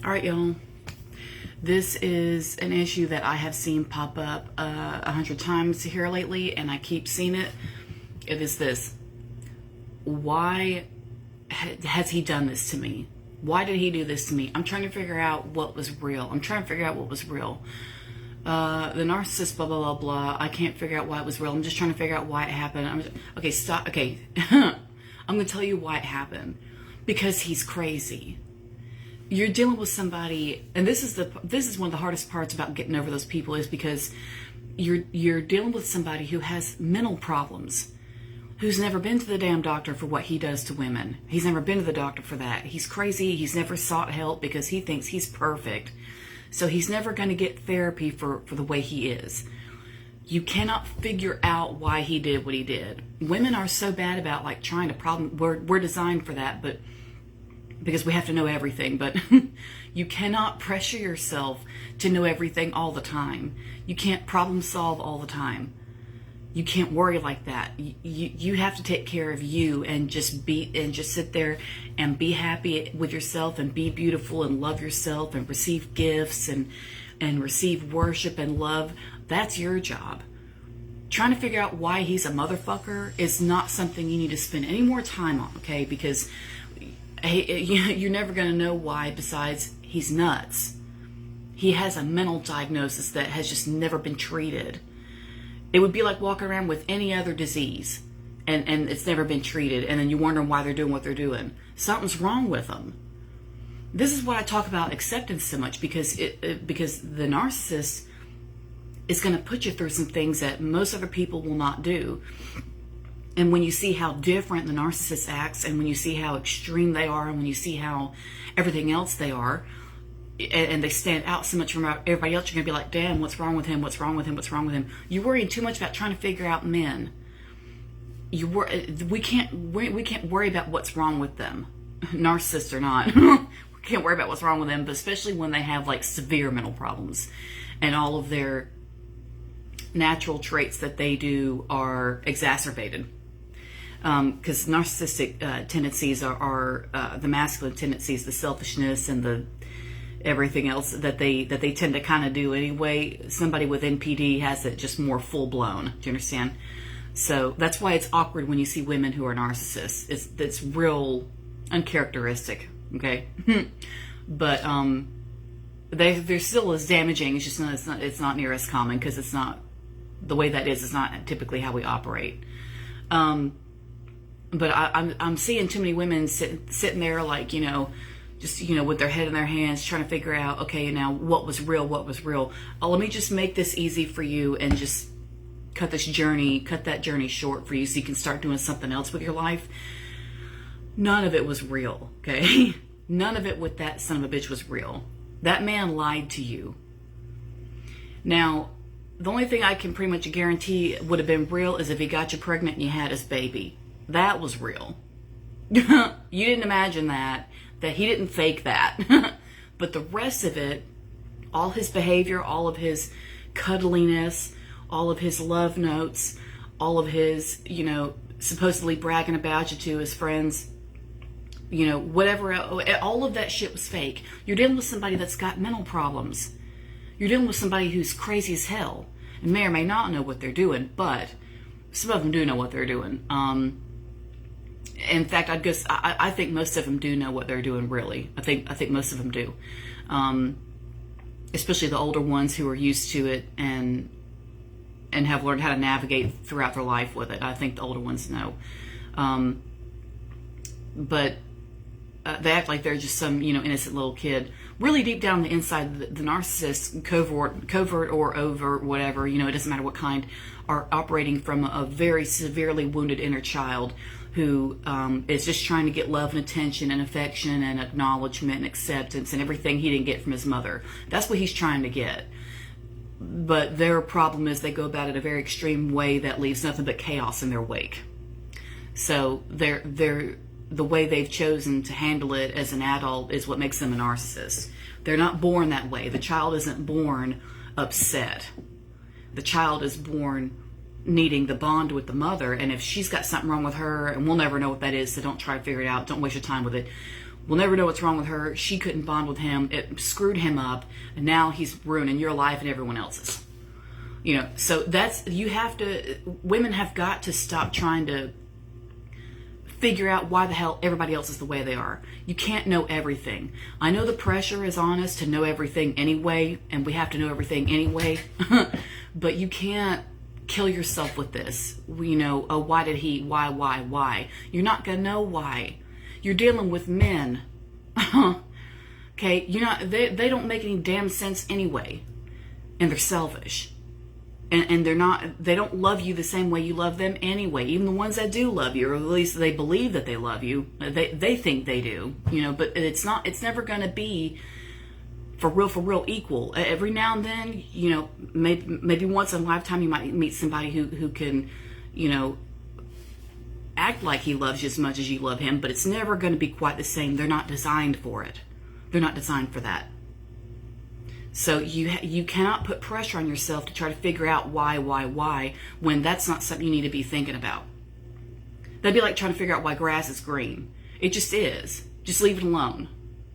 All right, y'all. This is an issue that I have seen pop up 100 times here lately, and I keep seeing it. It is this. Why has he done this to me? Why did he do this to me? I'm trying to figure out what was real. The narcissist, blah, blah, blah, blah. I can't figure out why it was real. I'm just trying to figure out why it happened. Okay, stop. Okay. I'm going to tell you why it happened. Because he's crazy. You're dealing with somebody, and this is one of the hardest parts about getting over those people, is because you're dealing with somebody who has mental problems, who's never been to the damn doctor for what he does to women. He's never been to the doctor for that. He's crazy. He's never sought help because he thinks he's perfect. So he's never going to get therapy for the way he is. You cannot figure out why he did what he did. Women are so bad about like trying to problem. We're designed for that, but because we have to know everything, but you cannot pressure yourself to know everything all the time. You can't problem solve all the time. You can't worry like that. You have to take care of you and just sit there and be happy with yourself and be beautiful and love yourself and receive gifts and receive worship and love. That's your job. Trying to figure out why he's a motherfucker is not something you need to spend any more time on, okay? Because you're never going to know why, besides he's nuts. He has a mental diagnosis that has just never been treated. It would be like walking around with any other disease and it's never been treated, and then you wonder why they're doing what they're doing. Something's wrong with them. This is what I talk about acceptance so much, because because the narcissist is going to put you through some things that most other people will not do. And when you see how different the narcissist acts, and when you see how extreme they are, and when you see how everything else they are, and they stand out so much from everybody else, you're going to be like, damn, what's wrong with him? What's wrong with him? What's wrong with him? You're worrying too much about trying to figure out men. We can't worry about what's wrong with them, narcissists or not. We can't worry about what's wrong with them, but especially when they have like severe mental problems and all of their natural traits that they do are exacerbated. Because narcissistic tendencies are the masculine tendencies, the selfishness and the everything else that they tend to kind of do anyway. Somebody with NPD has it just more full blown. Do you understand? So that's why it's awkward when you see women who are narcissists. It's real uncharacteristic. Okay, but they're still as damaging. It's just it's not near as common, because it's not the way that is. It's not typically how we operate. But I'm seeing too many women sitting there like, just, with their head in their hands, trying to figure out, okay, now what was real? Oh, let me just make this easy for you and just cut that journey short for you so you can start doing something else with your life. None of it was real, okay? None of it with that son of a bitch was real. That man lied to you. Now, the only thing I can pretty much guarantee would have been real is if he got you pregnant and you had his baby. That was real. You didn't imagine that he didn't fake that. But the rest of it, all his behavior, all of his cuddliness, all of his love notes, all of his, supposedly bragging about you to his friends, whatever, all of that shit was fake. You're dealing with somebody that's got mental problems. You're dealing with somebody who's crazy as hell and may or may not know what they're doing, but some of them do know what they're doing. In fact, I think most of them do know what they're doing, really. I think most of them do. Especially the older ones who are used to it and have learned how to navigate throughout their life with it. I think the older ones know. But they act like they're just some, innocent little kid. Really deep down on the inside, the narcissist, covert or overt, whatever, it doesn't matter what kind, are operating from a very severely wounded inner child who is just trying to get love and attention and affection and acknowledgement and acceptance and everything he didn't get from his mother. That's what he's trying to get. But their problem is they go about it a very extreme way that leaves nothing but chaos in their wake. So the way they've chosen to handle it as an adult is what makes them a narcissist. They're not born that way. The child isn't born upset. The child is born needing the bond with the mother, and if she's got something wrong with her, and we'll never know what that is, so don't try to figure it out, don't waste your time with it. We'll never know what's wrong with her. She couldn't bond with him. It screwed him up. And now he's ruining your life and everyone else's. So women have got to stop trying to figure out why the hell everybody else is the way they are. You can't know everything. I know the pressure is on us to know everything anyway, and we have to know everything anyway, but you can't kill yourself with this. Oh, why did he, why? You're not going to know why. You're dealing with men. Okay, they don't make any damn sense anyway, and they're selfish. And they don't love you the same way you love them anyway. Even the ones that do love you, or at least they believe that they love you, they think they do, but it's never going to be for real equal. Every now and then, maybe once in a lifetime you might meet somebody who can, act like he loves you as much as you love him, but it's never going to be quite the same. They're not designed for it. They're not designed for that. So you cannot put pressure on yourself to try to figure out why, when that's not something you need to be thinking about. That'd be like trying to figure out why grass is green. It just is. Just leave it alone.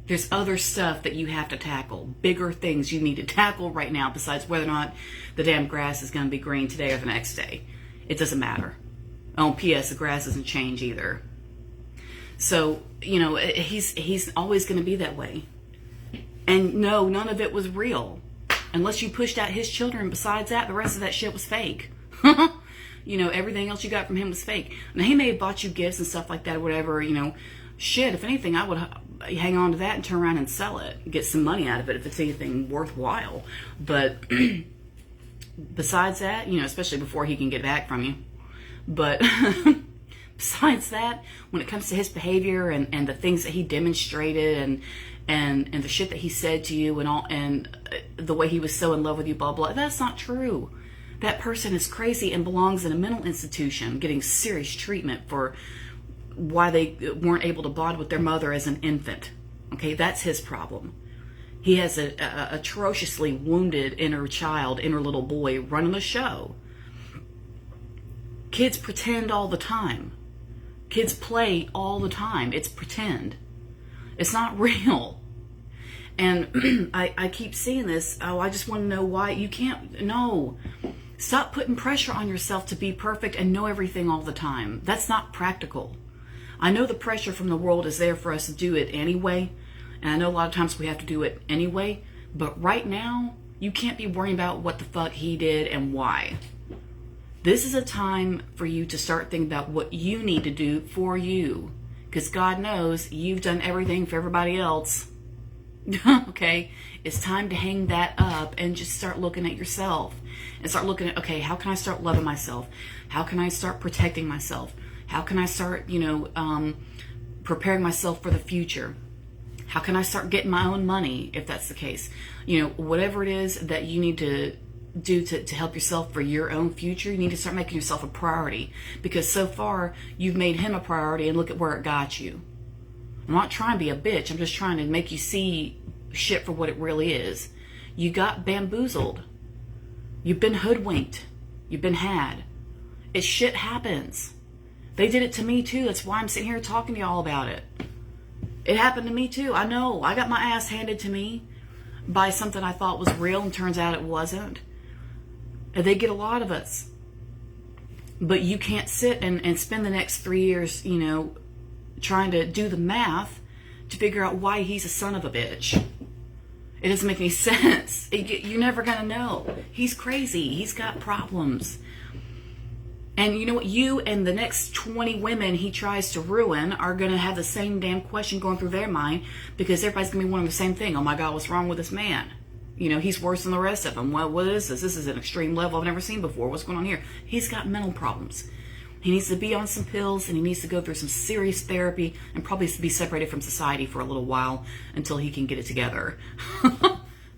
There's other stuff that you have to tackle. Bigger things you need to tackle right now besides whether or not the damn grass is going to be green today or the next day. It doesn't matter. Oh, P.S. the grass doesn't change either. So, he's always going to be that way. And no, none of it was real. Unless you pushed out his children. Besides that, the rest of that shit was fake. Everything else you got from him was fake. Now, he may have bought you gifts and stuff like that or whatever, Shit, if anything, I would hang on to that and turn around and sell it. Get some money out of it if it's anything worthwhile. But besides that, especially before he can get back from you. But besides that, when it comes to his behavior and the things that he demonstrated and the shit that he said to you and the way he was so in love with you, blah, blah, that's not true. That person is crazy and belongs in a mental institution getting serious treatment for why they weren't able to bond with their mother as an infant. Okay, that's his problem. He has a atrociously wounded inner little boy running the show. Kids pretend all the time. Kids play all the time. It's pretend. It's not real. And I keep seeing this. Oh, I just want to know why. You can't. No. Stop putting pressure on yourself to be perfect and know everything all the time. That's not practical. I know the pressure from the world is there for us to do it anyway. And I know a lot of times we have to do it anyway. But right now, you can't be worrying about what the fuck he did and why. This is a time for you to start thinking about what you need to do for you. Because God knows you've done everything for everybody else. Okay? It's time to hang that up and just start looking at yourself. And start looking at, okay, how can I start loving myself? How can I start protecting myself? How can I start, preparing myself for the future? How can I start getting my own money, if that's the case? Whatever it is that you need to do to help yourself for your own future, you need to start making yourself a priority. Because so far, you've made him a priority, and look at where it got you. I'm not trying to be a bitch. I'm just trying to make you see shit for what it really is. You got bamboozled. You've been hoodwinked. You've been had. Shit happens. They did it to me too. That's why I'm sitting here talking to y'all about it. It happened to me too. I know. I got my ass handed to me by something I thought was real, and turns out it wasn't. And they get a lot of us. But you can't sit and spend the next 3 years, trying to do the math to figure out why he's a son of a bitch. It doesn't make any sense. You're never going to know. He's crazy. He's got problems. And you know what? You and the next 20 women he tries to ruin are going to have the same damn question going through their mind, because everybody's going to be wanting the same thing. Oh my God, what's wrong with this man? He's worse than the rest of them. What is this? This is an extreme level I've never seen before. What's going on here? He's got mental problems. He needs to be on some pills, and he needs to go through some serious therapy, and probably be separated from society for a little while until he can get it together.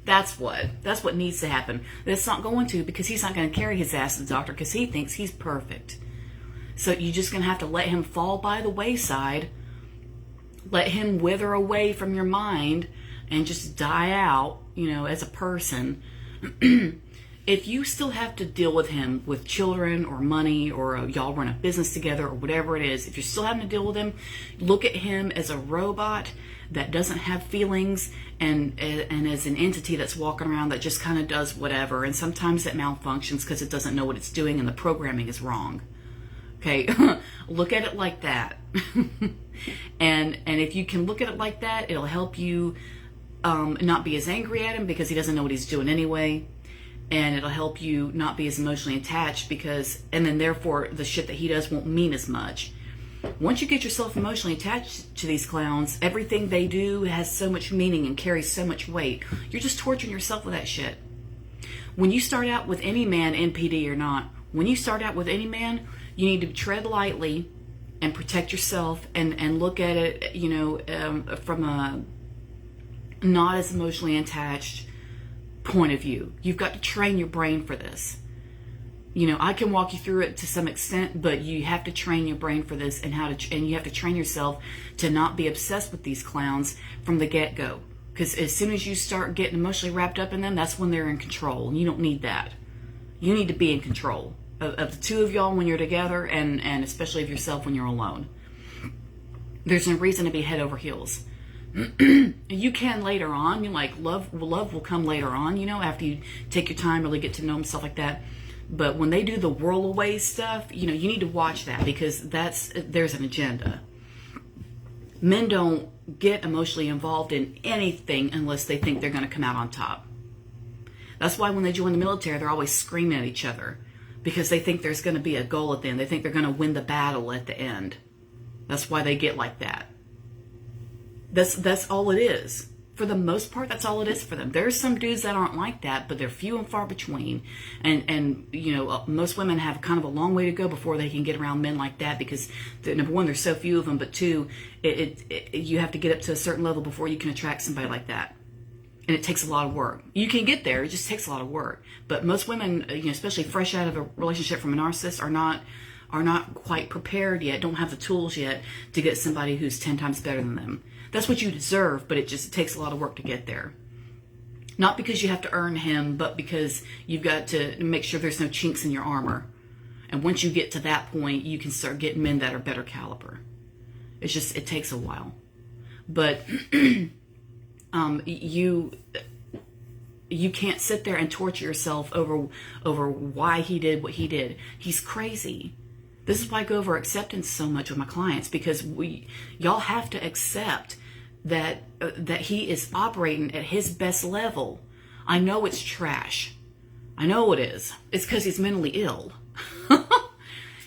That's what needs to happen. That's not going to, because he's not going to carry his ass to the doctor because he thinks he's perfect. So you're just going to have to let him fall by the wayside, let him wither away from your mind and just die out, as a person. If you still have to deal with him with children or money, or y'all run a business together or whatever it is, if you're still having to deal with him, look at him as a robot that doesn't have feelings and is an entity that's walking around that just kind of does whatever. And sometimes it malfunctions because it doesn't know what it's doing and the programming is wrong. Okay, look at it like that. and if you can look at it like that, it'll help you not be as angry at him because he doesn't know what he's doing anyway. And it'll help you not be as emotionally attached and then therefore the shit that he does won't mean as much. Once you get yourself emotionally attached to these clowns, everything they do has so much meaning and carries so much weight. You're just torturing yourself with that shit. When you start out with any man, NPD or not, when you start out with any man, you need to tread lightly and protect yourself and look at it, from a not as emotionally attached point of view. You've got to train your brain for this. I can walk you through it to some extent, but you have to train your brain for this and you have to train yourself to not be obsessed with these clowns from the get-go. Because as soon as you start getting emotionally wrapped up in them, that's when they're in control. And you don't need that. You need to be in control of the two of y'all when you're together, and especially of yourself when you're alone. There's no reason to be head over heels. You can later on. Love will come later on, after you take your time, really get to know them, stuff like that. But when they do the whirl away stuff, you need to watch that, because there's an agenda. Men don't get emotionally involved in anything unless they think they're going to come out on top. That's why when they join the military, they're always screaming at each other, because they think there's going to be a goal at the end. They think they're going to win the battle at the end. That's why they get like that. That's all it is. For the most part, that's all it is for them. There's some dudes that aren't like that, but they're few and far between. And most women have kind of a long way to go before they can get around men like that, because number one, there's so few of them, but two, you have to get up to a certain level before you can attract somebody like that. And it takes a lot of work. You can get there, it just takes a lot of work. But most women, especially fresh out of a relationship from a narcissist, are not quite prepared yet, don't have the tools yet to get somebody who's 10 times better than them. That's what you deserve, but it takes a lot of work to get there. Not because you have to earn him, but because you've got to make sure there's no chinks in your armor. And once you get to that point, you can start getting men that are better caliber. It takes a while. But you can't sit there and torture yourself over why he did what he did. He's crazy. This is why I go over acceptance so much with my clients, because y'all have to accept that he is operating at his best level. I know it's trash. I know it is. It's because he's mentally ill.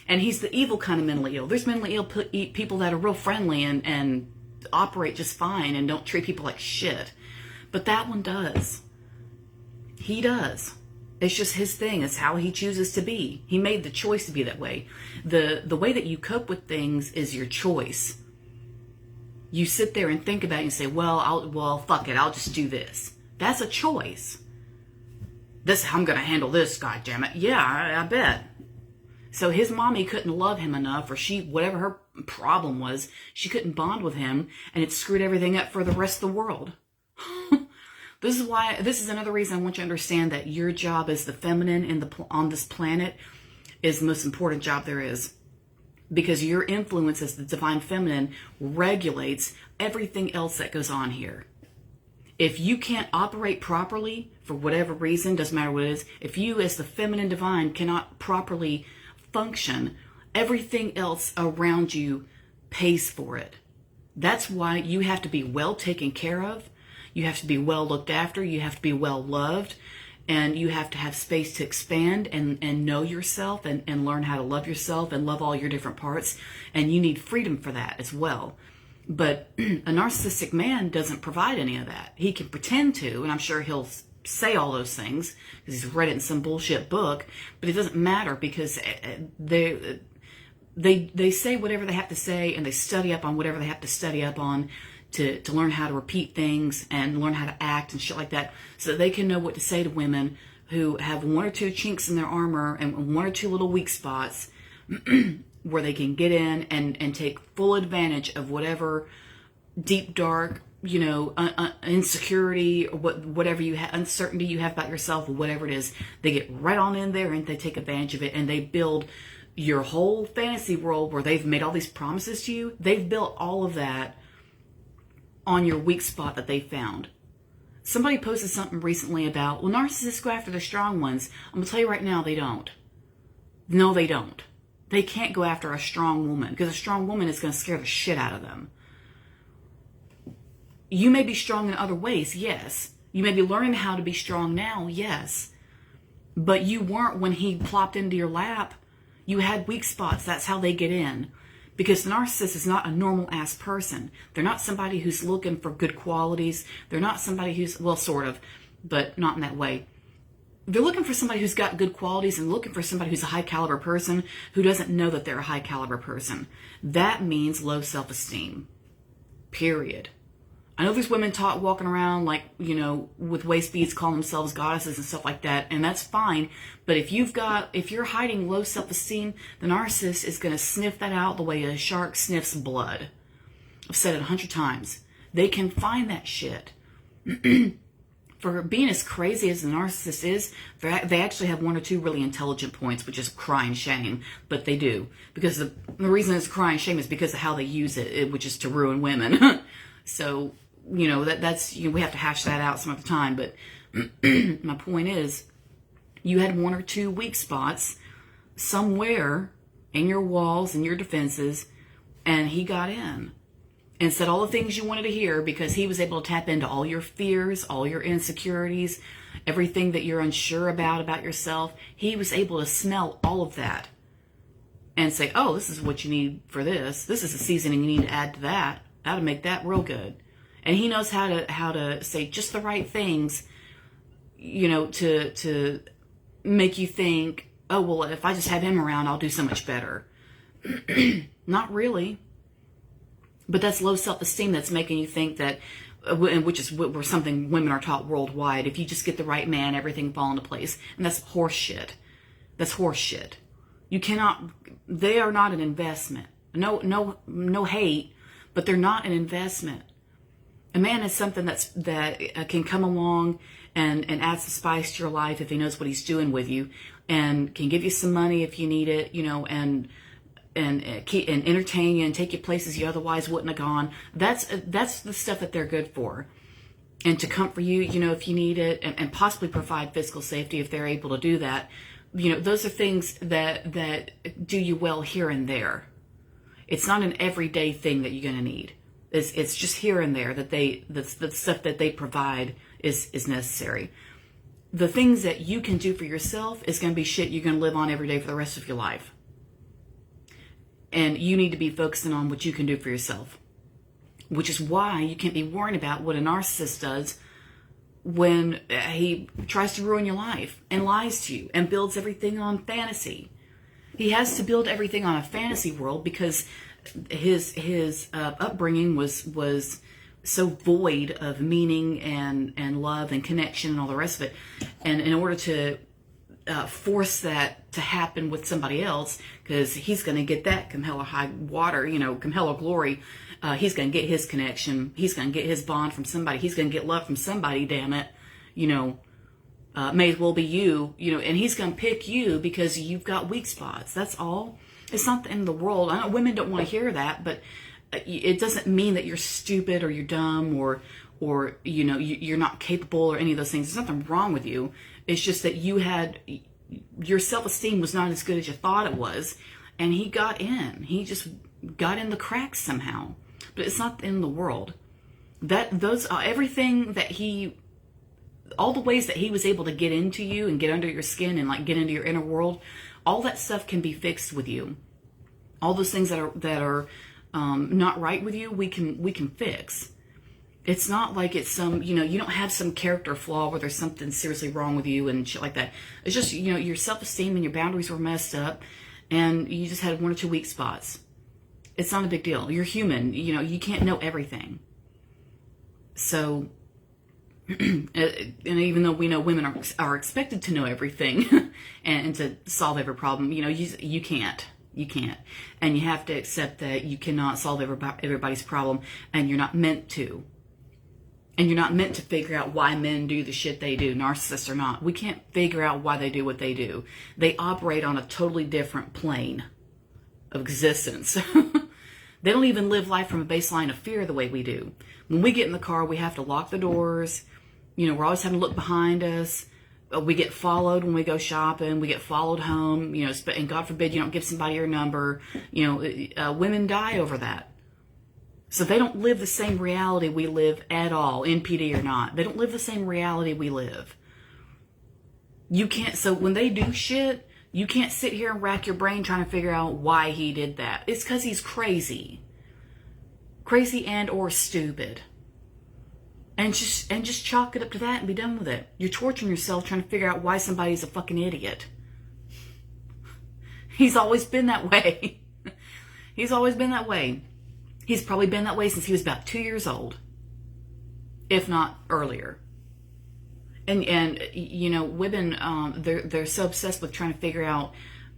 And he's the evil kind of mentally ill. There's mentally ill people that are real friendly and operate just fine and don't treat people like shit. But that one does. He does. It's just his thing. It's how he chooses to be. He made the choice to be that way. The way that you cope with things is your choice. You sit there and think about it and say, well, fuck it, I'll just do this. That's a choice. I'm going to handle this, goddammit. Yeah, I bet. So his mommy couldn't love him enough, or whatever her problem was, she couldn't bond with him, and it screwed everything up for the rest of the world. This is another reason I want you to understand that your job as the feminine on this planet is the most important job there is. Because your influence as the divine feminine regulates everything else that goes on here. If you can't operate properly, for whatever reason, doesn't matter what it is, if you as the feminine divine cannot properly function, everything else around you pays for it. That's why you have to be well taken care of. You have to be well looked after. You have to be well loved. And you have to have space to expand and know yourself and learn how to love yourself and love all your different parts. And you need freedom for that as well. But a narcissistic man doesn't provide any of that. He can pretend to, and I'm sure he'll say all those things because he's read it in some bullshit book, but it doesn't matter, because they say whatever they have to say, and they study up on whatever they have to study up on to learn how to repeat things and learn how to act and shit like that, so that they can know what to say to women who have one or two chinks in their armor and one or two little weak spots where they can get in and take full advantage of whatever deep, dark, insecurity, or whatever you have, uncertainty you have about yourself, or whatever it is. They get right on in there and they take advantage of it, and they build your whole fantasy world where they've made all these promises to you. They've built all of that on your weak spot that they found. Somebody posted something recently about, well, narcissists go after the strong ones. I'm going to tell you right now, they don't. No, they don't. They can't go after a strong woman because a strong woman is going to scare the shit out of them. You may be strong in other ways, yes. You may be learning how to be strong now, yes. But you weren't when he plopped into your lap. You had weak spots. That's how they get in. Because the narcissist is not a normal ass person. They're not somebody who's looking for good qualities. They're not somebody who's, well, sort of, but not in that way. They're looking for somebody who's got good qualities and looking for somebody who's a high caliber person who doesn't know that they're a high caliber person. That means low self-esteem. Period. I know there's women walking around like, you know, with waist beads calling themselves goddesses and stuff like that, and that's fine. But if you're hiding low self-esteem, the narcissist is going to sniff that out the way a shark sniffs blood. I've said it 100 times. They can find that shit. For being as crazy as the narcissist is, they actually have one or two really intelligent points, which is cry and shame. But they do. Because the reason it's cry and shame is because of how they use it, which is to ruin women. So, you know, that's, you know, we have to hash that out some other time. But my point is, you had one or two weak spots somewhere in your walls and your defenses, and he got in and said all the things you wanted to hear because he was able to tap into all your fears, all your insecurities, everything that you're unsure about yourself. He was able to smell all of that and say, oh, this is what you need for this. This is the seasoning you need to add to that. That'll make that real good. And he knows how to say just the right things, you know, to make you think, oh, well, if I just have him around, I'll do so much better. Not really. But that's low self-esteem that's making you think that, which is where something women are taught worldwide, if you just get the right man, everything will fall into place. And that's horse shit. That's horse shit. You cannot, they are not an investment. No hate, but they're not an investment. A man is something that can come along and add some spice to your life if he knows what he's doing with you, and can give you some money if you need it, you know, and entertain you and take you places you otherwise wouldn't have gone. That's the stuff that they're good for. And to comfort you, you know, if you need it, and possibly provide physical safety if they're able to do that. You know, those are things that do you well here and there. It's not an everyday thing that you're going to need. It's just here and there that the stuff that they provide is necessary. The things that you can do for yourself is going to be shit you're going to live on every day for the rest of your life. And you need to be focusing on what you can do for yourself. Which is why you can't be worrying about what a narcissist does when he tries to ruin your life and lies to you and builds everything on fantasy. He has to build everything on a fantasy world because his upbringing was so void of meaning and love and connection and all the rest of it. And in order to force that to happen with somebody else, because he's going to get that come hell or high water, you know, come hell or glory, he's going to get his connection, he's going to get his bond from somebody, he's going to get love from somebody, damn it, you know, may as well be you, you know, and he's going to pick you because you've got weak spots. That's all. It's not the end of the world. I know women don't want to hear that, but it doesn't mean that you're stupid or you're dumb or you know, you're not capable or any of those things. There's nothing wrong with you. It's just that your self-esteem was not as good as you thought it was, and he got in. He just got in the cracks somehow. But it's not the end of the world. Everything that all the ways that he was able to get into you and get under your skin and like get into your inner world, all that stuff can be fixed with you. All those things that are not right with you, we can fix. It's not like it's some, you know, you don't have some character flaw where there's something seriously wrong with you and shit like that. It's just, you know, your self-esteem and your boundaries were messed up and you just had one or two weak spots. It's not a big deal. You're human. You know, you can't know everything. So, and even though we know women are expected to know everything and to solve every problem, you know, you can't. You can't. And you have to accept that you cannot solve everybody's problem, and you're not meant to. And you're not meant to figure out why men do the shit they do, narcissists or not. We can't figure out why they do what they do. They operate on a totally different plane of existence. They don't even live life from a baseline of fear the way we do. When we get in the car, we have to lock the doors. You know, we're always having to look behind us. We get followed when we go shopping. We get followed home, you know, and God forbid you don't give somebody your number. You know, women die over that. So they don't live the same reality we live at all, NPD or not. They don't live the same reality we live. You can't, so when they do shit, you can't sit here and rack your brain trying to figure out why he did that. It's because he's crazy. Crazy and or stupid. And just chalk it up to that and be done with it. You're torturing yourself trying to figure out why somebody's a fucking idiot. He's always been that way. He's always been that way. He's probably been that way since he was about 2 years old, if not earlier. And you know, women, they're so obsessed with trying to figure out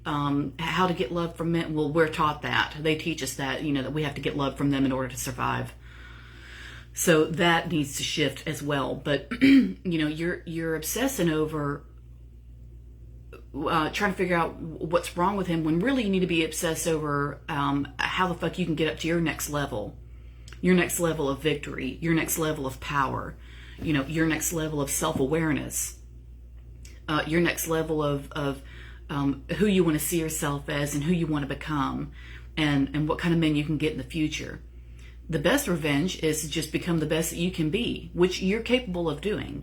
how to get love from men. Well, we're taught that. They teach us that, you know, that we have to get love from them in order to survive. So that needs to shift as well. But you know, you're obsessing over trying to figure out what's wrong with him, when really you need to be obsessed over how the fuck you can get up to your next level of victory, your next level of power, you know, your next level of self-awareness, your next level of who you want to see yourself as and who you want to become, and what kind of men you can get in the future. The best revenge is to just become the best that you can be, which you're capable of doing.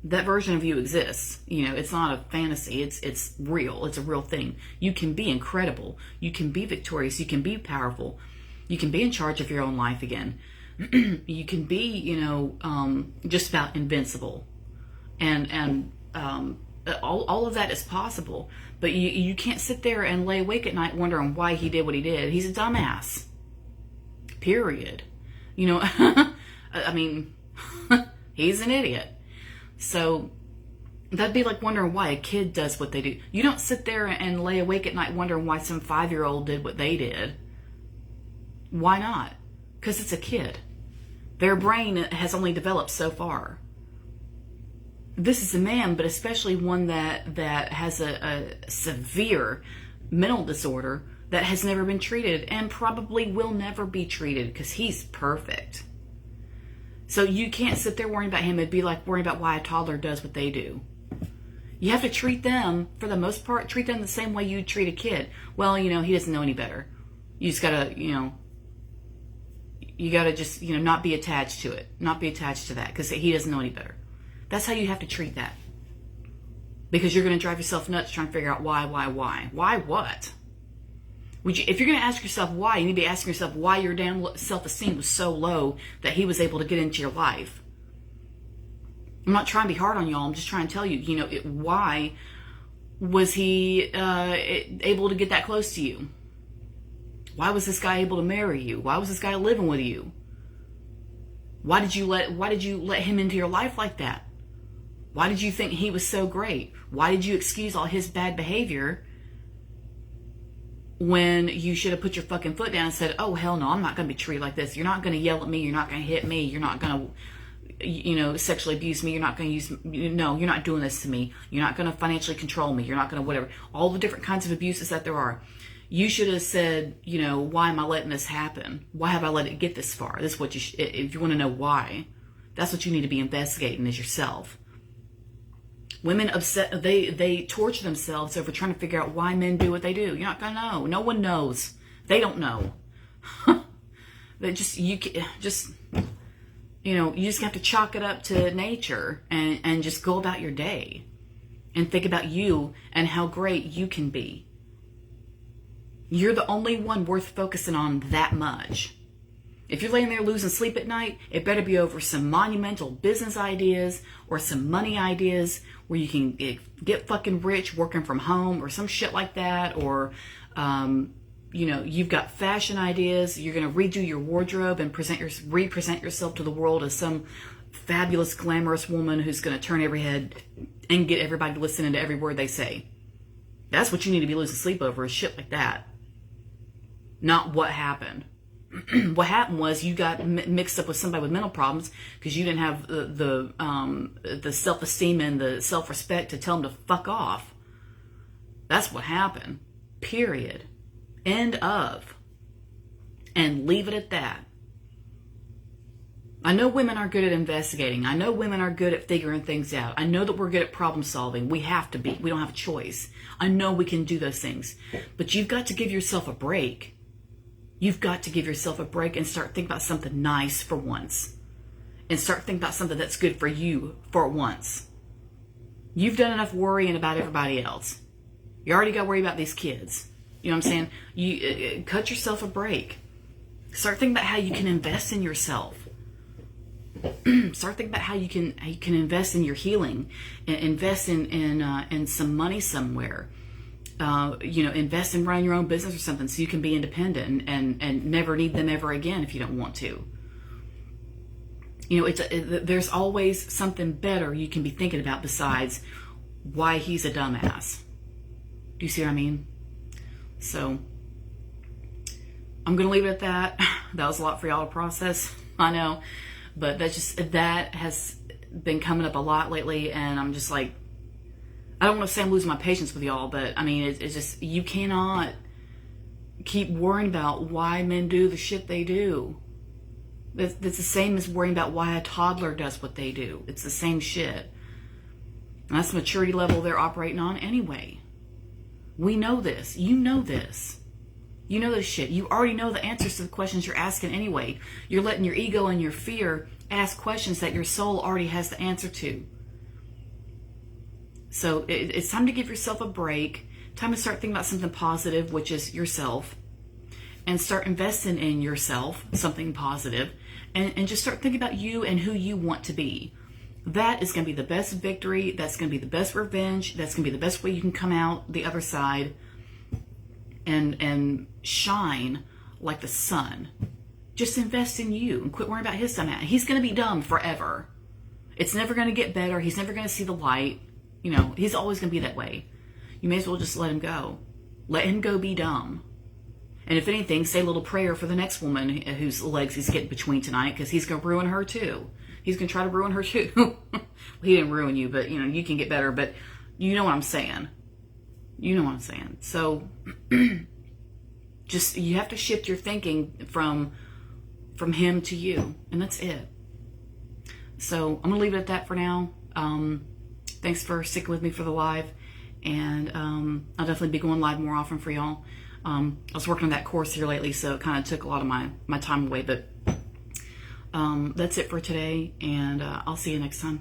That version of you exists. You know, it's not a fantasy. It's real. It's a real thing. You can be incredible. You can be victorious. You can be powerful. You can be in charge of your own life again. You can be, you know, just about invincible. And all of that is possible. But you can't sit there and lay awake at night wondering why he did what he did. He's a dumbass. Period. You know, I mean, he's an idiot. So that'd be like wondering why a kid does what they do. You don't sit there and lay awake at night wondering why some 5-year-old did what they did. Why not? Because it's a kid. Their brain has only developed so far. This is a man, but especially one that has a severe mental disorder that has never been treated and probably will never be treated because he's perfect. So you can't sit there worrying about him. It'd be like worrying about why a toddler does what they do. You have to treat them, for the most part, treat them the same way you treat a kid. Well, you know, he doesn't know any better. You just gotta, you know, you gotta just, you know, not be attached to it. Not be attached to that because he doesn't know any better. That's how you have to treat that. Because you're going to drive yourself nuts trying to figure out why. Why what? If you're going to ask yourself why, you need to be asking yourself why your damn self-esteem was so low that he was able to get into your life. I'm not trying to be hard on y'all. I'm just trying to tell you, you know, why was he able to get that close to you? Why was this guy able to marry you? Why was this guy living with you? Why did you let him into your life like that? Why did you think he was so great? Why did you excuse all his bad behavior when you should have put your fucking foot down and said, oh, hell no, I'm not going to be treated like this. You're not going to yell at me. You're not going to hit me. You're not going to, you know, sexually abuse me. You're not going to use, no, you're not doing this to me. You're not going to financially control me. You're not going to whatever. All the different kinds of abuses that there are. You should have said, you know, why am I letting this happen? Why have I let it get this far? This is what you if you want to know why, that's what you need to be investigating is yourself. Women they torture themselves over trying to figure out why men do what they do. You're not gonna know. No one knows. They don't know. They you know, you just have to chalk it up to nature and just go about your day and think about you and how great you can be. You're the only one worth focusing on that much. If you're laying there losing sleep at night, it better be over some monumental business ideas or some money ideas where you can get fucking rich working from home or some shit like that. Or, you know, you've got fashion ideas. You're going to redo your wardrobe and represent yourself to the world as some fabulous, glamorous woman who's going to turn every head and get everybody listening to every word they say. That's what you need to be losing sleep over, is shit like that. Not what happened. What happened was you got mixed up with somebody with mental problems because you didn't have the self-esteem and the self-respect to tell them to fuck off. That's what happened. Period. End of. And leave it at that. I know women are good at investigating. I know women are good at figuring things out. I know that we're good at problem solving. We have to be. We don't have a choice. I know we can do those things. But you've got to give yourself a break. You've got to give yourself a break and start thinking about something nice for once. And start thinking about something that's good for you for once. You've done enough worrying about everybody else. You already got to worry about these kids. You know what I'm saying? You cut yourself a break. Start thinking about how you can invest in yourself. Start thinking about how you can invest in your healing, and invest in some money somewhere. Invest in running your own business or something so you can be independent and never need them ever again if you don't want to. There's always something better you can be thinking about besides why he's a dumbass. Do you see what I mean? So I'm going to leave it at that. That was a lot for y'all to process. I know. But that has been coming up a lot lately. And I'm just like, I don't want to say I'm losing my patience with y'all. But I mean, it's just, you cannot keep worrying about why men do the shit they do. That's the same as worrying about why a toddler does what they do. It's the same shit. And that's the maturity level they're operating on anyway. We know this. You know this. You know this shit. You already know the answers to the questions you're asking anyway. You're letting your ego and your fear ask questions that your soul already has the answer to. So it's time to give yourself a break. Time to start thinking about something positive, which is yourself. And start investing in yourself, something positive. And just start thinking about you and who you want to be. That is going to be the best victory. That's going to be the best revenge. That's going to be the best way you can come out the other side and shine like the sun. Just invest in you and quit worrying about his dumb ass. He's going to be dumb forever. It's never going to get better. He's never going to see the light. He's always going to be that way. You may as well just let him go. Let him go be dumb. And if anything, say a little prayer for the next woman whose legs he's getting between tonight, because he's going to ruin her too. He's going to try to ruin her too. Well, he didn't ruin you, but you can get better. But you know what I'm saying. You know what I'm saying. So just, you have to shift your thinking from him to you, and that's it. So I'm gonna leave it at that for now. Thanks for sticking with me for the live, and I'll definitely be going live more often for y'all. I was working on that course here lately, so it kind of took a lot of my time away, but that's it for today, and I'll see you next time.